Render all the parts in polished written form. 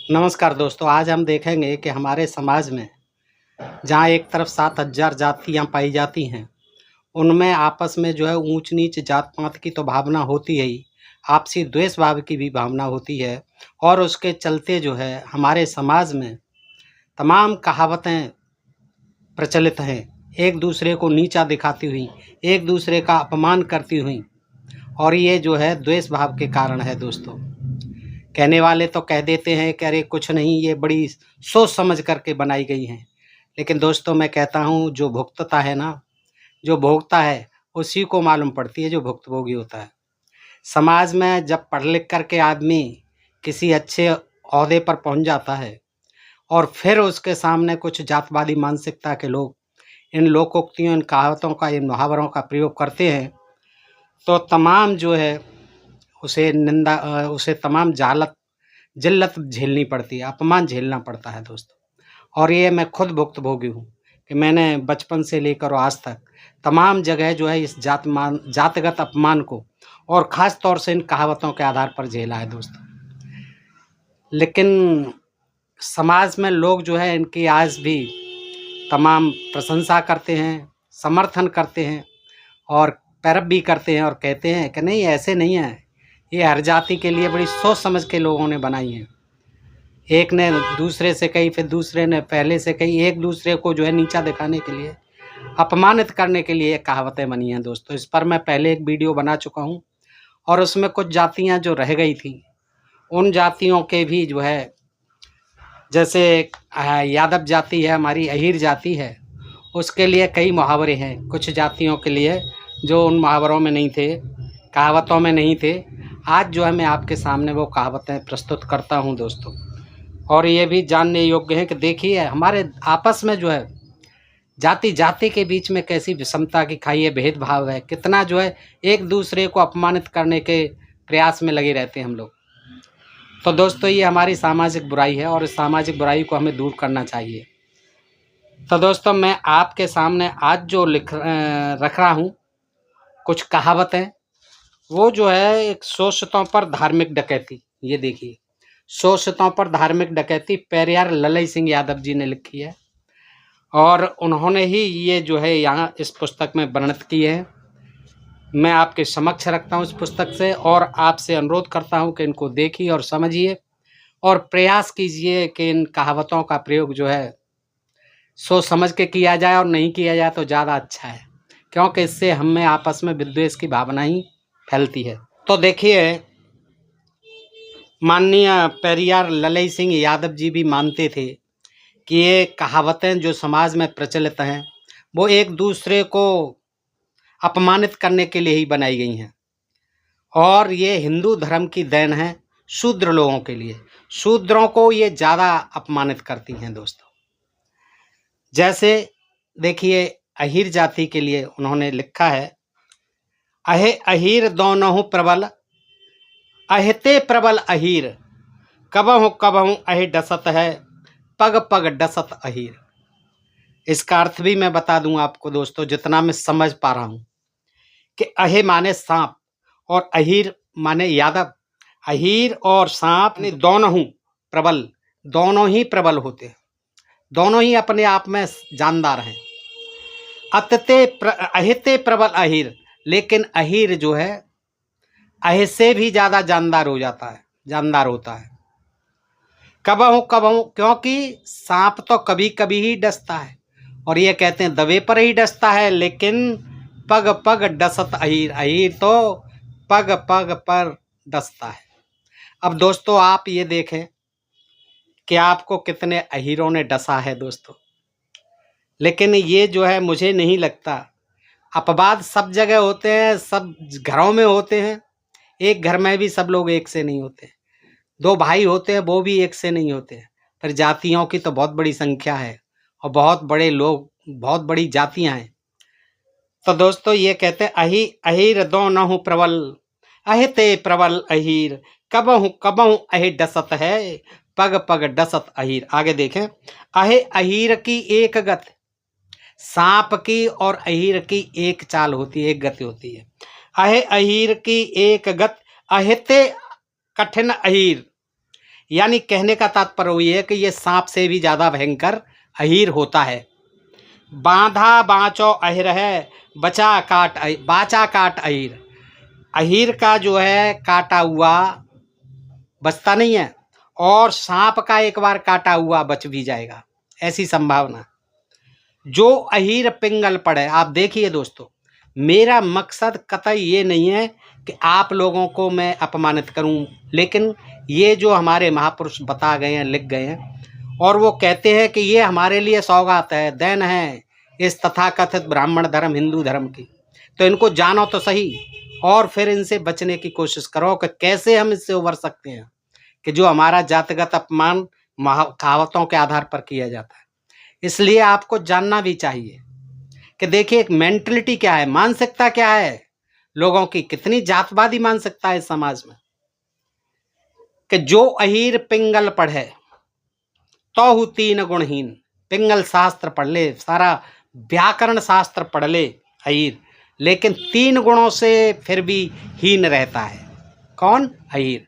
नमस्कार दोस्तों, आज हम देखेंगे कि हमारे समाज में जहाँ एक तरफ 7,000 जातियाँ पाई जाती हैं, उनमें आपस में जो है ऊंच-नीच जात-पात की तो भावना होती है ही, आपसी द्वेष भाव की भी भावना होती है और उसके चलते जो है हमारे समाज में तमाम कहावतें प्रचलित हैं। एक दूसरे को नीचा दिखाती हुई, एक दूसरे का अपमान करती हुई और ये जो है द्वेष भाव के कारण है दोस्तों। कहने वाले तो कह देते हैं कि अरे कुछ नहीं, ये बड़ी सोच समझ करके बनाई गई हैं। लेकिन दोस्तों मैं कहता हूँ जो भुगतता है ना, जो भोगता है उसी को मालूम पड़ती है जो भुक्तभोगी होता है। समाज में जब पढ़ लिख कर के आदमी किसी अच्छे ओहदे पर पहुँच जाता है और फिर उसके सामने कुछ जातवादी मानसिकता के लोग इन लोकोक्तियों, इन कहावतों का, इन मुहावरों का प्रयोग करते हैं, तो तमाम जो है उसे तमाम जिल्लत झेलनी पड़ती है, अपमान झेलना पड़ता है दोस्तों। और ये मैं खुद भुक्तभोगी हूँ कि मैंने बचपन से लेकर आज तक तमाम जगह जो है इस जातिगत अपमान को और ख़ास तौर से इन कहावतों के आधार पर झेला है दोस्तों। लेकिन समाज में लोग जो है इनकी आज भी तमाम प्रशंसा करते हैं, समर्थन करते हैं और पैरवी करते हैं और कहते हैं कि नहीं, ऐसे नहीं है, ये हर जाति के लिए बड़ी सोच समझ के लोगों ने बनाई है। एक ने दूसरे से कही, फिर दूसरे ने पहले से कही, एक दूसरे को जो है नीचा दिखाने के लिए, अपमानित करने के लिए कहावतें बनी हैं दोस्तों। इस पर मैं पहले एक वीडियो बना चुका हूँ और उसमें कुछ जातियाँ जो रह गई थी, उन जातियों के भी जो है, जैसे यादव जाति है, हमारी अहीर जाति है, उसके लिए कई मुहावरे हैं। कुछ जातियों के लिए जो उन मुहावरों में नहीं थे, कहावतों में नहीं थे, आज जो है मैं आपके सामने वो कहावतें प्रस्तुत करता हूँ दोस्तों। और ये भी जानने योग्य है कि देखिए हमारे आपस में जो है जाति जाति के बीच में कैसी विषमता की खाई है, भेदभाव है, कितना जो है एक दूसरे को अपमानित करने के प्रयास में लगे रहते हैं हम लोग। तो दोस्तों ये हमारी सामाजिक बुराई है और इस सामाजिक बुराई को हमें दूर करना चाहिए। तो दोस्तों मैं आपके सामने आज जो रख रहा हूँ कुछ कहावतें, वो जो है एक शोषितों पर धार्मिक डकैती। ये देखिए, शोषितों पर धार्मिक डकैती पेरियार ललई सिंह यादव जी ने लिखी है और उन्होंने ही ये जो है यहाँ इस पुस्तक में वर्णित की है। मैं आपके समक्ष रखता हूँ इस पुस्तक से और आपसे अनुरोध करता हूँ कि इनको देखिए और समझिए और प्रयास कीजिए कि इन कहावतों का प्रयोग जो है सोच समझ के किया जाए और नहीं किया जाए तो ज़्यादा अच्छा है, क्योंकि इससे हमें आपस में विद्वेष की भावना ही फैलती है। तो देखिए, माननीय पेरियार ललई सिंह यादव जी भी मानते थे कि ये कहावतें जो समाज में प्रचलित हैं वो एक दूसरे को अपमानित करने के लिए ही बनाई गई हैं और ये हिंदू धर्म की देन है शूद्र लोगों के लिए। शूद्रों को ये ज़्यादा अपमानित करती हैं दोस्तों। जैसे देखिए, अहीर जाति के लिए उन्होंने लिखा है, अहे अहीर दोनों प्रबल, अहिते प्रबल अहीर, कबहु कबहु अहि डसत है, पग पग डसत अहीर। इसका अर्थ भी मैं बता दूं आपको दोस्तों, जितना मैं समझ पा रहा हूं, कि अहे माने सांप और अहीर माने यादव। अहीर और सांप ने दोनों प्रबल, दोनों ही प्रबल होते हैं, दोनों ही अपने आप में जानदार हैं। अहिते प्रबल अहीर, लेकिन अहीर जो है अहि से भी ज़्यादा जानदार हो जाता है, जानदार होता है। कबहु कबहु, क्योंकि सांप तो कभी कभी ही डसता है और ये कहते हैं दबे पर ही डसता है, लेकिन पग पग डसत अहीर, अहीर तो पग पग पर डसता है। अब दोस्तों आप ये देखें कि आपको कितने अहीरों ने डसा है दोस्तों, लेकिन ये जो है मुझे नहीं लगता, अपवाद सब जगह होते हैं, सब घरों में होते हैं, एक घर में भी सब लोग एक से नहीं होते। दो भाई होते हैं वो भी एक से नहीं होते। फिर जातियों की तो बहुत बड़ी संख्या है और बहुत बड़े लोग, बहुत बड़ी जातियां हैं। तो दोस्तों ये कहते हैं अही अहीर दोनों प्रबल, अहिते प्रबल अहीर, कबहु कबहु अहि डसत है, पग पग डसत अहीर। आगे देखें, अहे अहीर की एक गत, सांप की और अहीर की एक चाल होती है, एक गति होती है। अहे अहीर की एक गत, अहिते कठिन अहीर, यानी कहने का तात्पर्य ये है कि ये सांप से भी ज़्यादा भयंकर अहीर होता है। बांधा बाँचो अहिर है, बाचा काट अहीर। अहीर का जो है काटा हुआ बचता नहीं है, और सांप का एक बार काटा हुआ बच भी जाएगा, ऐसी संभावना। जो अहीर पिंगल पड़े, आप देखिए दोस्तों, मेरा मकसद कतई ये नहीं है कि आप लोगों को मैं अपमानित करूं, लेकिन ये जो हमारे महापुरुष बता गए हैं, लिख गए हैं, और वो कहते हैं कि ये हमारे लिए सौगात है, देन है इस तथाकथित ब्राह्मण धर्म, हिंदू धर्म की। तो इनको जानो तो सही, और फिर इनसे बचने की कोशिश करो कि कैसे हम इससे उबर सकते हैं कि जो हमारा जातिगत अपमान कहावतों के आधार पर किया जाता है। इसलिए आपको जानना भी चाहिए कि देखिए एक मेंटलिटी क्या है, मानसिकता क्या है लोगों की, कितनी जातवादी मानसिकता है इस समाज में, कि जो अहीर पिंगल पढ़े तो तीन गुणहीन। पिंगल शास्त्र पढ़ ले, सारा व्याकरण शास्त्र पढ़ ले अहीर, लेकिन 3 गुणों से फिर भी हीन रहता है। कौन? अहीर।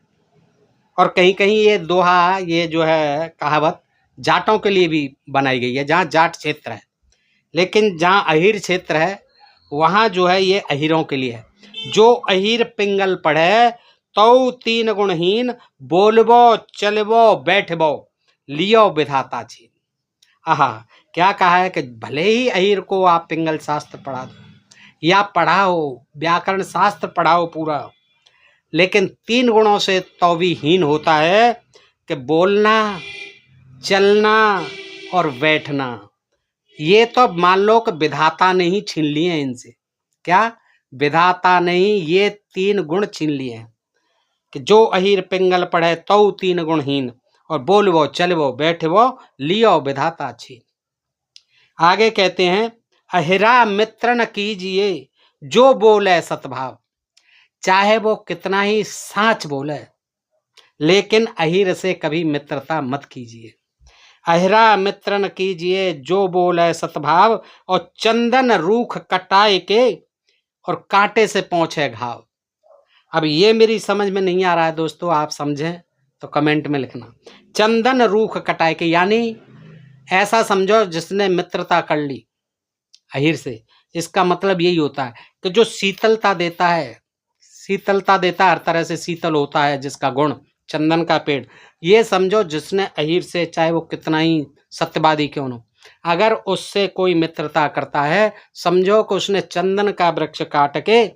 और कहीं कहीं ये दोहा, ये जो है कहावत जाटों के लिए भी बनाई गई है, जहाँ जाट क्षेत्र है, लेकिन जहाँ अहीर क्षेत्र है वहाँ जो है ये अहीरों के लिए है। जो अहीर पिंगल पढ़े तो 3 गुणहीन, बोलबो चलबो बैठबो लियो विधाता छीन। आहा, क्या कहा है कि भले ही अहीर को आप पिंगल शास्त्र पढ़ा दो या पढ़ाओ, व्याकरण शास्त्र पढ़ाओ पूरा, लेकिन 3 गुणों से तो भी हीन होता है कि बोलना, चलना और बैठना। ये तो मान लो कि विधाता ने ही छीन लिए हैं इनसे। क्या? विधाता ने ही ये 3 गुण छीन लिए हैं कि जो अहीर पिंगल पढ़े तो 3 गुणहीन, और बोलबो चलबो बैठबो लियो विधाता छीन। आगे कहते हैं, अहिरा मित्र न कीजिए जो बोले सतभाव। चाहे वो कितना ही साच बोले, लेकिन अहीर से कभी मित्रता मत कीजिए। अहिरा मित्र न कीजिए जो बोले सतभाव, और चंदन रूख कटाए के और कांटे से पहुंचे घाव। अब ये मेरी समझ में नहीं आ रहा है दोस्तों, आप समझें तो कमेंट में लिखना। चंदन रूख कटाए के यानी ऐसा समझो जिसने मित्रता कर ली अहीर से, इसका मतलब यही होता है कि जो शीतलता देता है, शीतलता देता है, हर तरह से शीतल होता है जिसका गुण, चंदन का पेड़। ये समझो जिसने अहीर से, चाहे वो कितना ही सत्यवादी क्यों न हो, अगर उससे कोई मित्रता करता है, समझो कि उसने चंदन का वृक्ष काट के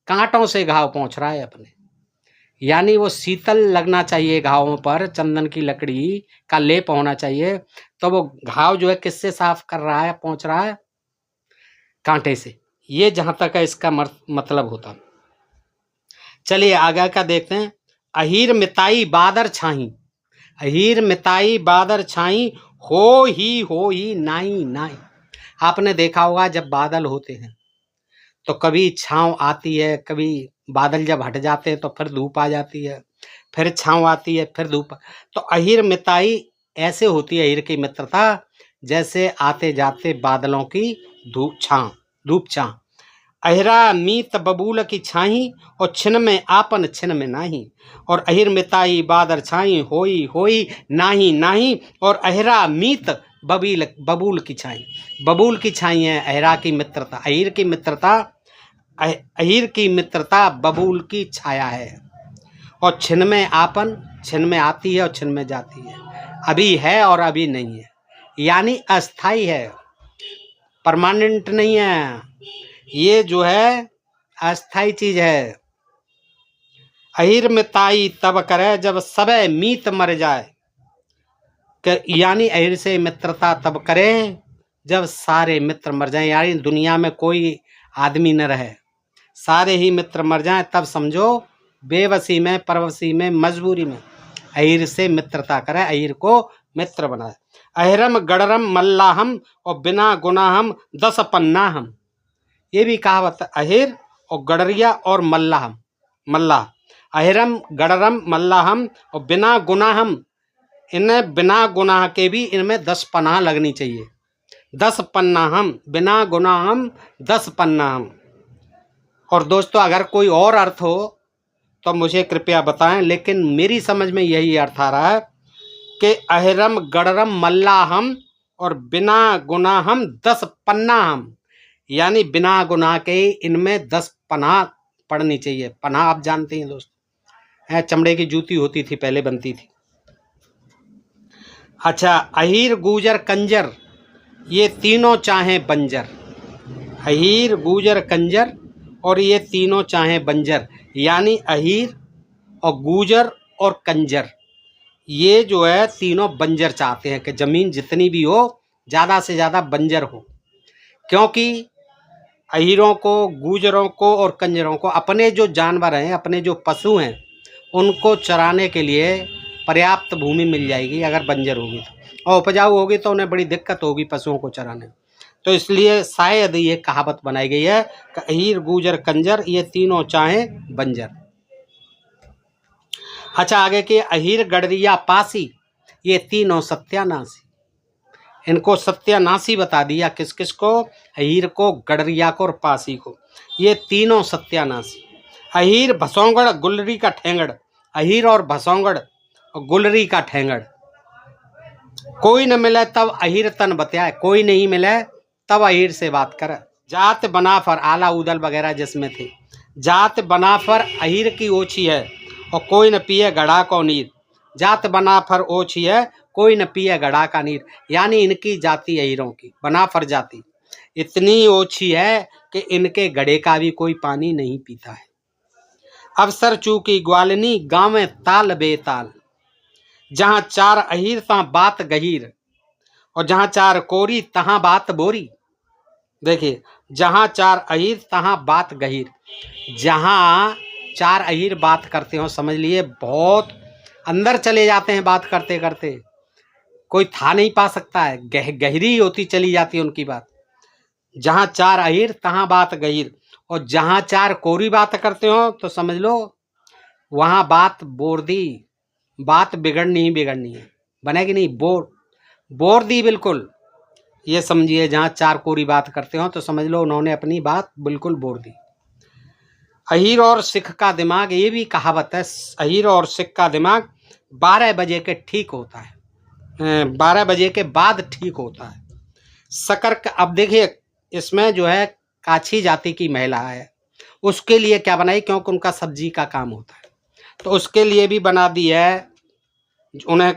कांटों से घाव पहुंच रहा है अपने। यानी वो शीतल लगना चाहिए घावों पर, चंदन की लकड़ी का लेप होना चाहिए, तो वो घाव जो है किससे साफ कर रहा है, पहुंच रहा है कांटे से। ये जहां तक है इसका मतलब होता। चलिए आगे का देखते हैं। अहीर मिताई बादर छाही, अहीर मिताई बादर छाई, हो ही नाई नाई। आपने देखा होगा जब बादल होते हैं तो कभी छांव आती है, कभी बादल जब हट जाते हैं तो फिर धूप आ जाती है, फिर छांव आती है, फिर धूप। तो अहीर मिताई ऐसे होती है अहीर की मित्रता, जैसे आते जाते बादलों की धूप छां। अहिरा मीत बबूल की छाही, और छिन में आपन छिन में नाही। और अहिर मिताई बादर छाई, होई नाही नाही। और अहिरा मीत बबूल की छाई, बबूल की छाई है अहिरा की मित्रता। अहीर की मित्रता, अहीर की मित्रता बबूल की छाया है। और छिन में आपन, छिन में आती है और छिन में जाती है, अभी है और अभी नहीं है, यानी अस्थाई है, परमानेंट नहीं है। ये जो है अस्थाई चीज है। अहीर मिताई तब करे जब सबे मीत मर जाए, यानी अहीर से मित्रता तब करे जब सारे मित्र मर जाएं, यानी दुनिया में कोई आदमी न रहे, सारे ही मित्र मर जाएं, तब समझो बेबसी में, परवसी में, मजबूरी में अहीर से मित्रता करे, अहीर को मित्र बनाए। अहिरम गड़रम मल्लाहम, और बिना गुनाहम 10 पन्नाहम। ये भी कहावत है, अहीर और गडरिया और मल्लाह। अहिरम गडरम मल्लाहम, और बिना गुनाहम, इन्हें बिना गुनाह के भी इनमें 10 पनाह लगनी चाहिए। 10 पन्नाहम, बिना गुनाहम 10 पन्नाहम। और दोस्तों अगर कोई और अर्थ हो तो मुझे कृपया बताएं, लेकिन मेरी समझ में यही अर्थ आ रहा है कि अहिरम गड़रम मल्लाहम और बिना गुनाहम 10 पन्ना हम, यानी बिना गुनाह के इनमें 10 पनाह पड़नी चाहिए। पनाह आप जानते हैं दोस्त, है चमड़े की जूती होती थी पहले, बनती थी। अच्छा, अहीर गूजर कंजर ये तीनों चाहें बंजर। अहीर गूजर कंजर और ये तीनों चाहें बंजर, यानी अहीर और गूजर और कंजर ये जो है तीनों बंजर चाहते हैं कि ज़मीन जितनी भी हो ज़्यादा से ज़्यादा बंजर हो, क्योंकि अहीरों को, गूजरों को और कंजरों को अपने जो जानवर हैं, अपने जो पशु हैं, उनको चराने के लिए पर्याप्त भूमि मिल जाएगी अगर बंजर होगी तो, और उपजाऊ होगी तो उन्हें बड़ी दिक्कत होगी पशुओं को चराने। तो इसलिए शायद ये कहावत बनाई गई है कि अहीर गूजर कंजर ये तीनों चाहें बंजर। अच्छा, आगे के अहीर गडरिया पासी ये तीनों सत्यानाशी। इनको सत्यानाशी बता दिया, किस किस को? अहीर को, गडरिया को और पासी को, ये तीनों सत्यानाशी। अहीर भसौंगड़ गुलरी का ठेंगड़, अहीर और भसौंगड़ और गुलरी का ठेंगड़। कोई न मिले तब अहीर तन बतियाए, कोई नहीं मिले तब अहीर से बात कर। जात बनाफर, आला उदल वगैरह जिसमें थे, जात बनाफर अहीर की ओछी है और कोई न पिए गड़ा को नीर। जात बनाफर ओछी है, कोई न पिए गड़ा का नीर, यानी इनकी जाति अहीरों की बनाफर जाति इतनी ओछी है कि इनके गड़े का भी कोई पानी नहीं पीता है। अवसर चूकी ग्वालनी गाँव में ताल बेताल, जहाँ 4 अहीर तहाँ बात गहीर और जहाँ 4 कोरी तहाँ बात बोरी। देखिए, जहाँ 4 अहीर तहाँ बात गहीर, जहाँ 4 अहीर बात करते हो समझ लिए बहुत अंदर चले जाते हैं बात करते करते, कोई था नहीं पा सकता है, गहरी होती चली जाती है उनकी बात। जहाँ 4 अहीर तहाँ बात गहीर और जहाँ 4 कोरी बात करते हो तो समझ लो वहाँ बात बोर्दी, बात बिगड़नी ही बिगड़नी है, बनेगी नहीं, बोर दी बिल्कुल। ये समझिए, जहाँ 4 कोरी बात करते हो तो समझ लो उन्होंने अपनी बात बिल्कुल बोर दी। अहीर और सिख का दिमाग, ये भी कहावत है, अहीर और सिख का दिमाग 12 बजे के ठीक होता है, 12 बजे के बाद ठीक होता है। शकर, अब देखिए इसमें जो है काछी जाति की महिला है, उसके लिए क्या बनाई, क्योंकि उनका सब्जी का काम होता है तो उसके लिए भी बना दी है। उन्हें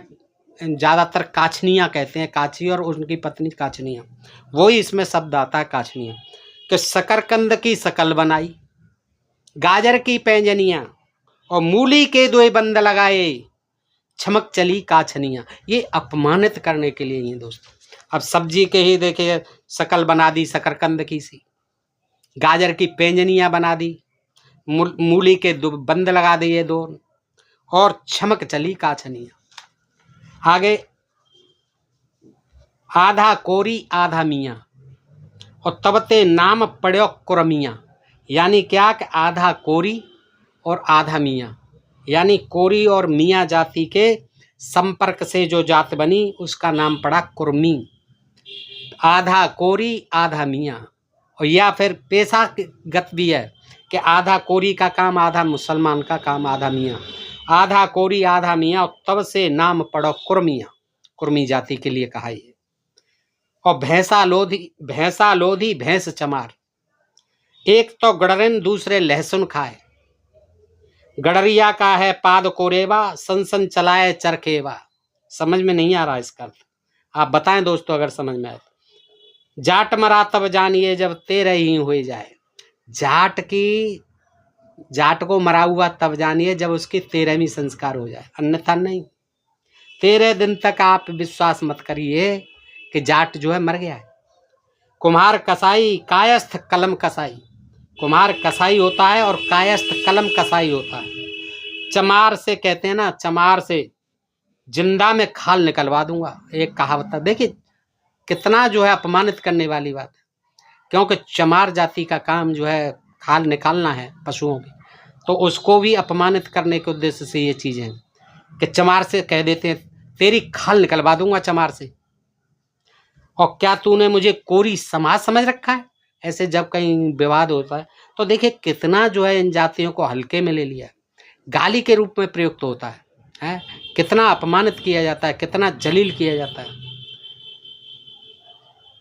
ज़्यादातर काछनियाँ कहते हैं, काछी और उनकी पत्नी काछनियाँ, वही इसमें शब्द आता है काछनियाँ। कि शकरकंद की शकल बनाई, गाजर की पैंजनियाँ और मूली के 2 बंद लगाए, छमक चली काछनियाँ। ये अपमानित करने के लिए ही दोस्तों। अब सब्जी के ही देखिए शकल बना दी शकरकंद की सी, गाजर की पैंजनियाँ बना दी, मूली के 2 बंद लगा दिए 2 और छमक चली काछनियाँ। आगे, आधा कोरी आधा मियाँ और तबते नाम पड़ो कुरमियाँ, यानी क्या कि आधा कोरी और आधा मियाँ, यानी कोरी और मियाँ जाति के संपर्क से जो जात बनी उसका नाम पड़ा कुर्मी। आधा कोरी आधा मियाँ, और या फिर पेशागत भी है कि आधा कोरी का काम आधा मुसलमान का काम, आधा मियाँ, आधा कोरी आधा मियाँ, और तब से नाम पड़ो कुर्मियाँ, कुर्मी जाति के लिए कहा है। और भैंसा लोधी भैंस चमार, एक तो गडरन दूसरे लहसुन खाए, गडरिया का है पाद कोरेवा, सनसन चलाए चरखेवा। समझ में नहीं आ रहा इसका अर्थ, आप बताएं दोस्तों अगर समझ में आए। जाट मरा तब जानिए जब तेरे ही हुए जाए, जाट को मरा हुआ तब जानिए जब उसकी 13वीं संस्कार हो जाए, अन्यथा नहीं। 13 दिन तक आप विश्वास मत करिए कि जाट जो है मर गया है। कुम्हार कसाई कायस्थ कलम कसाई, कुम्हार कसाई होता है और कायस्थ कलम कसाई होता है। चमार से कहते हैं ना, चमार से जिंदा में खाल निकलवा दूंगा, एक कहावत है। देखिए कितना जो है अपमानित करने वाली बात है, क्योंकि चमार जाति का काम जो है खाल निकालना है पशुओं की, तो उसको भी अपमानित करने के उद्देश्य से ये चीज़ें हैं कि चमार से कह देते हैं तेरी खाल निकलवा दूंगा चमार से। और क्या तूने मुझे कोरी समाज समझ रखा है, ऐसे जब कहीं विवाद होता है तो देखिए कितना जो है इन जातियों को हल्के में ले लिया है, गाली के रूप में प्रयुक्त होता है, कितना अपमानित किया जाता है, कितना जलील किया जाता है।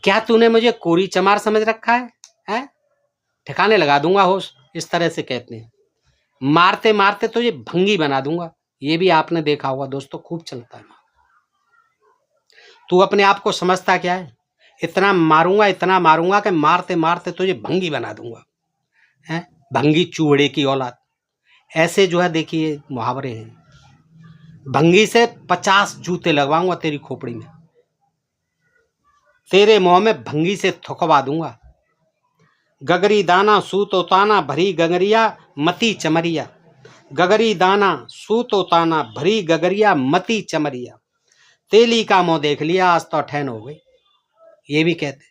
क्या तूने मुझे कोरी चमार समझ रखा है? ठिकाने लगा दूंगा होश, इस तरह से कहते हैं। मारते मारते तो ये भंगी बना दूंगा, ये भी आपने देखा होगा दोस्तों, खूब चलता है। तू अपने आप को समझता क्या है? इतना मारूंगा कि मारते मारते तुझे भंगी बना दूंगा, है भंगी चूड़े की औलाद। ऐसे जो है देखिए मुहावरे हैं। भंगी से 50 जूते लगवाऊंगा तेरी खोपड़ी में, तेरे मुंह में भंगी से थुकवा दूंगा। गगरी दाना सूतो ताना भरी गगरिया मती चमरिया, गगरी दाना सूतो ताना भरी गगरिया मती चमरिया, तेली का मुंह देख लिया आज तो ठहन हो गई, ये भी कहते।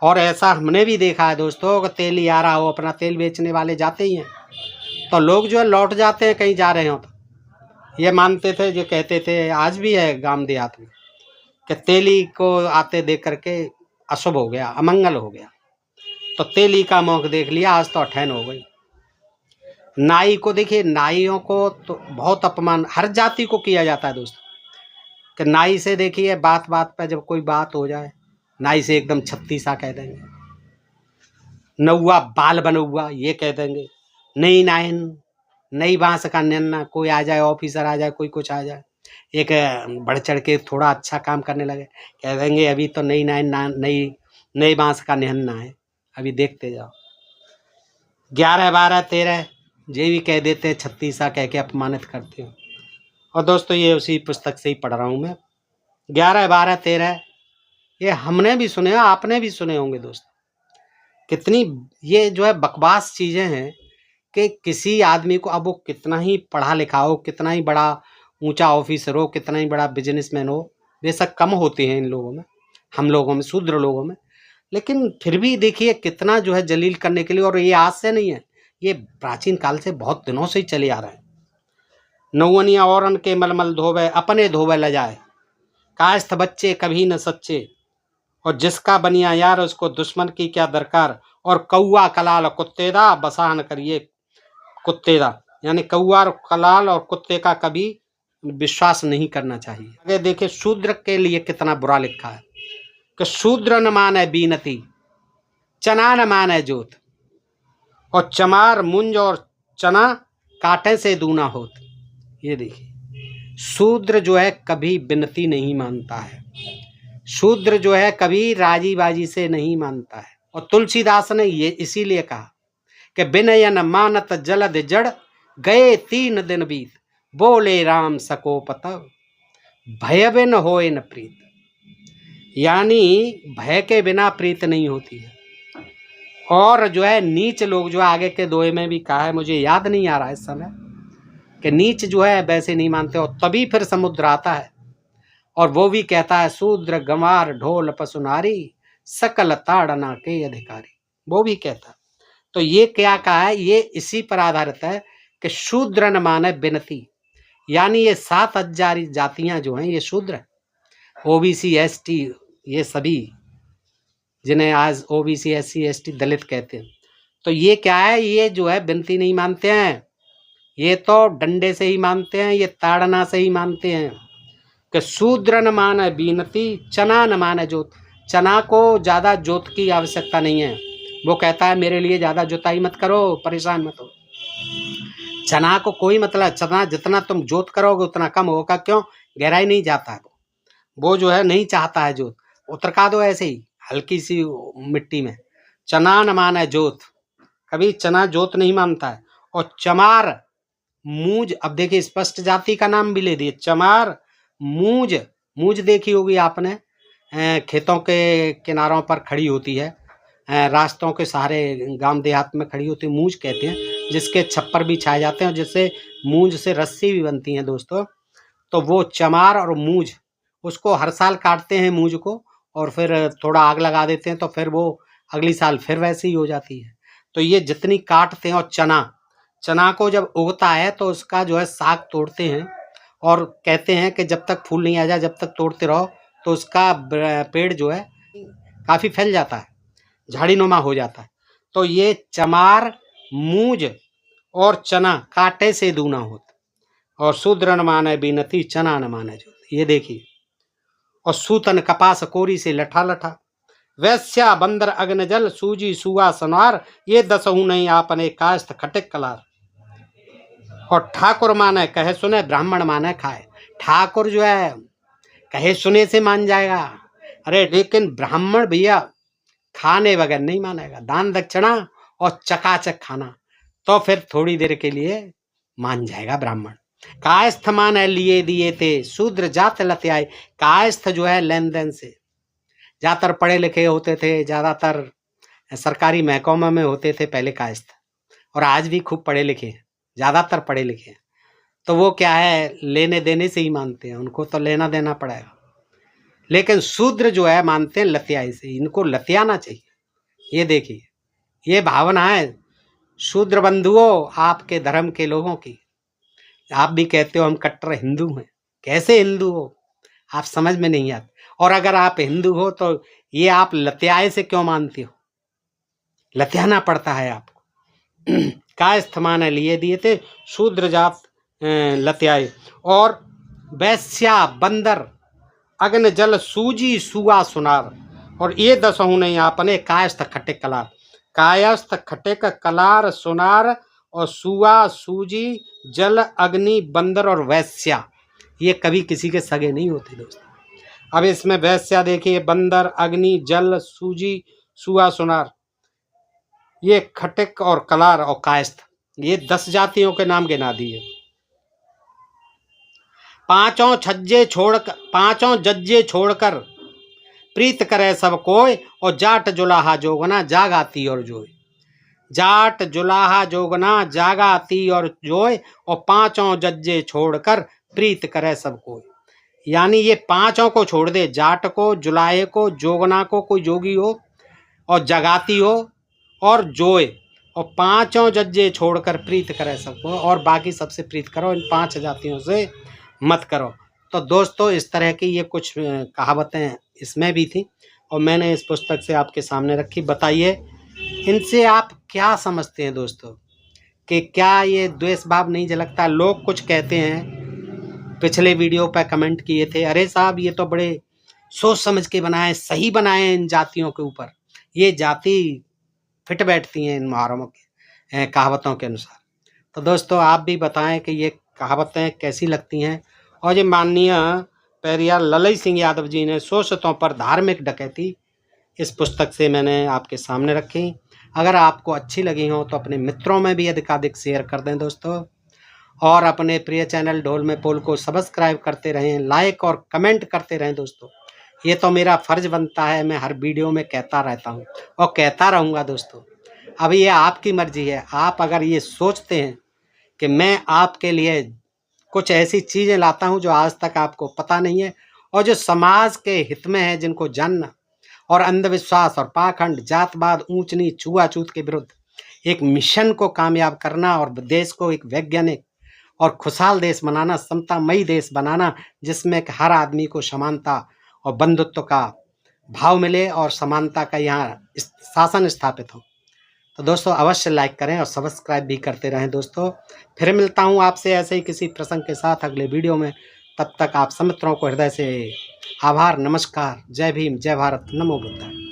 और ऐसा हमने भी देखा है दोस्तों कि तेली आ रहा हो, अपना तेल बेचने वाले जाते ही हैं तो लोग जो है लौट जाते हैं, कहीं जा रहे हो तो ये मानते थे, जो कहते थे, आज भी है गांव देहात में, कि तेली को आते देख करके अशुभ हो गया, अमंगल हो गया, तो तेली का मुंह देख लिया आज तो ठहन हो गई। नाई को देखिए, नाइयों को तो बहुत अपमान हर जाति को किया जाता है दोस्तों, कि नाई से देखिए बात बात पर जब कोई बात हो जाए, नाई से एकदम छत्तीसा कह देंगे, नौआ बाल बनौआ ये कह देंगे, नई नाइन नई बांस का नन्ना, कोई आ जाए, ऑफिसर आ जाए, कोई कुछ आ जाए, एक बढ़ चढ़ के थोड़ा अच्छा काम करने लगे, कह देंगे अभी तो नई नाइन नई नई बांस का नन्ना है, अभी देखते जाओ। 11 12 13 ये भी कह देते हैं, छत्तीसा कह के अपमानित करते हो। और दोस्तों ये उसी पुस्तक से ही पढ़ रहा हूँ मैं। 11 12 13 ये हमने भी सुने, आपने भी सुने होंगे दोस्तों। कितनी ये जो है बकवास चीज़ें हैं कि किसी आदमी को, अब वो कितना ही पढ़ा लिखा हो, कितना ही बड़ा ऊंचा ऑफिसर हो, कितना ही बड़ा बिजनेसमैन हो, बेशक कम होते हैं इन लोगों में, हम लोगों में, शूद्र लोगों में, लेकिन फिर भी देखिए कितना जो है जलील करने के लिए। और ये आज से नहीं है, ये प्राचीन काल से बहुत दिनों से ही चले आ रहे हैं। नौवनिया औरन के मलमल धोवे अपने धोवे ल जाए, कायस्थ बच्चे कभी न सच्चे, और जिसका बनिया यार उसको दुश्मन की क्या दरकार, और कौआ कलाल कुत्तेदा बसा न करिए कुत्तेदा, यानी कौआ कलाल और कुत्ते का कभी विश्वास नहीं करना चाहिए। आगे देखिए शूद्र के लिए कितना बुरा लिखा है कि शूद्र न माने बीनती, चना न माने जोत, और चमार मुंज और चना कांटे से दूना होत। ये देखिए शूद्र जो है कभी बिनती नहीं मानता है, शूद्र जो है कभी राजी बाजी से नहीं मानता है। और तुलसीदास ने ये इसीलिए कहा कि बिनय न मानत जलद जड़, गए 3 दिन बीत, बोले राम सकोप तब, भय बिन होए न प्रीत, यानी भय के बिना प्रीत नहीं होती है। और जो है नीच लोग जो आगे के दोहे में भी कहा है, मुझे याद नहीं आ रहा है इस समय, कि नीच जो है वैसे नहीं मानते। और तभी फिर समुद्र आता है और वो भी कहता है शूद्र गंवार ढोल पसुनारी, सकल ताड़ना के अधिकारी, वो भी कहता है। तो ये क्या कहा है, ये इसी पर आधारित है कि शूद्र न माने बिनती, यानी ये 7 हजार जातियां जो हैं ये शूद्र, ओबीसी एसटी, ये सभी जिन्हें आज ओबीसी एससी एसटी दलित कहते हैं, तो ये क्या है, ये जो है बिनती नहीं मानते हैं, ये तो डंडे से ही मानते हैं, ये ताड़ना से ही मानते हैं कि शूद्र न माने बीनती, चना न माने जोत। चना को ज़्यादा जोत की आवश्यकता नहीं है, वो कहता है मेरे लिए ज़्यादा जोताई मत करो, परेशान मत हो। चना को कोई मतलब, चना जितना तुम जोत करोगे उतना कम होगा, क्यों, गहराई नहीं जाता है वो जो है नहीं चाहता है जोत, उतरका दो ऐसे ही हल्की सी मिट्टी में। चना न माने जोत, कभी चना जोत नहीं मानता है। और चमार मूज, अब देखिए स्पष्ट जाति का नाम भी ले दिए, चमार मूज। मूज देखी होगी आपने, खेतों के किनारों पर खड़ी होती है, रास्तों के सहारे गांव देहात में खड़ी होती है, मूज कहते हैं, जिसके छप्पर भी छाए जाते हैं, जिससे मूज से रस्सी भी बनती है दोस्तों। तो वो चमार और मूज, उसको हर साल काटते हैं मूज को, और फिर थोड़ा आग लगा देते हैं, तो फिर वो अगली साल फिर वैसे ही हो जाती है। तो ये जितनी काटते हैं। और चना को जब उगता है तो उसका जो है साग तोड़ते हैं, और कहते हैं कि जब तक फूल नहीं आ जाए जब तक तोड़ते रहो, तो उसका पेड़ जो है काफ़ी फैल जाता है, झाड़ी नुमा हो जाता है। तो ये चमार मूज और चना कांटे से दूना होता, और शूद्र न माने बीनती चना न माने जो। ये देखिए, और सूतन कपास कोरी से लठा लठा, वैश्या बंदर अग्न जल सूजी सुआ सनवार, ये दसहु नहीं आपने कास्त खटिक कलार। और ठाकुर माने कहे सुने, ब्राह्मण माने खाए। ठाकुर जो है कहे सुने से मान जाएगा, अरे लेकिन ब्राह्मण भैया खाने बगैर नहीं मानेगा। दान दक्षिणा और चकाचक खाना, तो फिर थोड़ी देर के लिए मान जाएगा ब्राह्मण। कायस्थ माने लिए दिए थे, शूद्र जात लते आए। कायस्थ जो है लेन देन से, ज्यादातर पढ़े लिखे होते थे, ज्यादातर सरकारी महकमा में होते थे पहले कायस्थ, और आज भी खूब पढ़े लिखे हैं, ज्यादातर पढ़े लिखे हैं। तो वो क्या है, लेने देने से ही मानते हैं, उनको तो लेना देना पड़ेगा। लेकिन शूद्र जो है मानते हैं लतियाई से, इनको लतियाना चाहिए। ये देखिए, ये भावना है शूद्र बंधुओं आपके धर्म के लोगों की। आप भी कहते हो हम कट्टर हिंदू हैं, कैसे हिंदू हो आप समझ में नहीं आता। और अगर आप हिंदू हो तो ये आप लतियाए से क्यों मानते हो, लतियाना पड़ता है आपको। कायस्थ माने लिए दिए थे, शूद्र जात लतियाए। और वैश्या बंदर अग्न जल सूजी सुआ सुनार, और ये दसहु नहीं आपने कायस्थ खटिक कलार। कायस्थ खटिक कलार सुनार और सुआ सूजी जल अग्नि बंदर और वैश्या, ये कभी किसी के सगे नहीं होते दोस्तों। अब इसमें वैश्या देखिए, बंदर अग्नि जल सूजी सुआ सुनार, ये खटिक और कलार और कायस्थ, ये 10 जातियों के नाम गिना दिए। पांचों जज्जे छोड़कर प्रीत करे सब कोय, और जाट जुलाहा जोगना जागाती और जोय। जाट जुलाहा जोगना जागाती और जोय, और पांचों जज्जे छोड़कर प्रीत करे सब कोय। यानी ये पांचों को छोड़ दे, जाट को, जुलाहे को, जोगना को, कोई जोगी हो, और जगाती हो, और जोय, और पांचों जज्जे छोड़कर प्रीत करे सबको, और बाकी सबसे प्रीत करो, इन 5 जातियों से मत करो। तो दोस्तों इस तरह की ये कुछ कहावतें इसमें भी थी, और मैंने इस पुस्तक से आपके सामने रखी। बताइए इनसे आप क्या समझते हैं दोस्तों, कि क्या ये द्वेष भाव नहीं झलकता। लोग कुछ कहते हैं, पिछले वीडियो पर कमेंट किए थे, अरे साहब ये तो बड़े सोच समझ के बनाए, सही बनाए इन जातियों के ऊपर, ये जाति फिट बैठती हैं इन मुहावरों के कहावतों के अनुसार। तो दोस्तों आप भी बताएं कि ये कहावतें कैसी लगती हैं। और ये माननीय पेरियार ललई सिंह यादव जी ने सोशतों पर धार्मिक डकैती, इस पुस्तक से मैंने आपके सामने रखी। अगर आपको अच्छी लगी हो तो अपने मित्रों में भी अधिकाधिक शेयर कर दें दोस्तों, और अपने प्रिय चैनल ढोल में पोल को सब्सक्राइब करते रहें, लाइक और कमेंट करते रहें दोस्तों। ये तो मेरा फ़र्ज़ बनता है, मैं हर वीडियो में कहता रहता हूँ और कहता रहूँगा दोस्तों। अब ये आपकी मर्ज़ी है, आप अगर ये सोचते हैं कि मैं आपके लिए कुछ ऐसी चीज़ें लाता हूँ जो आज तक आपको पता नहीं है, और जो समाज के हित में है, जिनको जानना, और अंधविश्वास और पाखंड, जातवाद, ऊंच नीच, छुआछूत के विरुद्ध एक मिशन को कामयाब करना, और देश को एक वैज्ञानिक और खुशहाल देश बनाना, समतामयी देश बनाना, जिसमें हर आदमी को समानता और बंधुत्व का भाव मिले, और समानता का यहाँ शासन स्थापित हो। तो दोस्तों अवश्य लाइक करें और सब्सक्राइब भी करते रहें दोस्तों। फिर मिलता हूँ आपसे ऐसे ही किसी प्रसंग के साथ अगले वीडियो में। तब तक आप सब मित्रों को हृदय से आभार, नमस्कार, जय भीम, जय भारत, नमो बुद्धाय।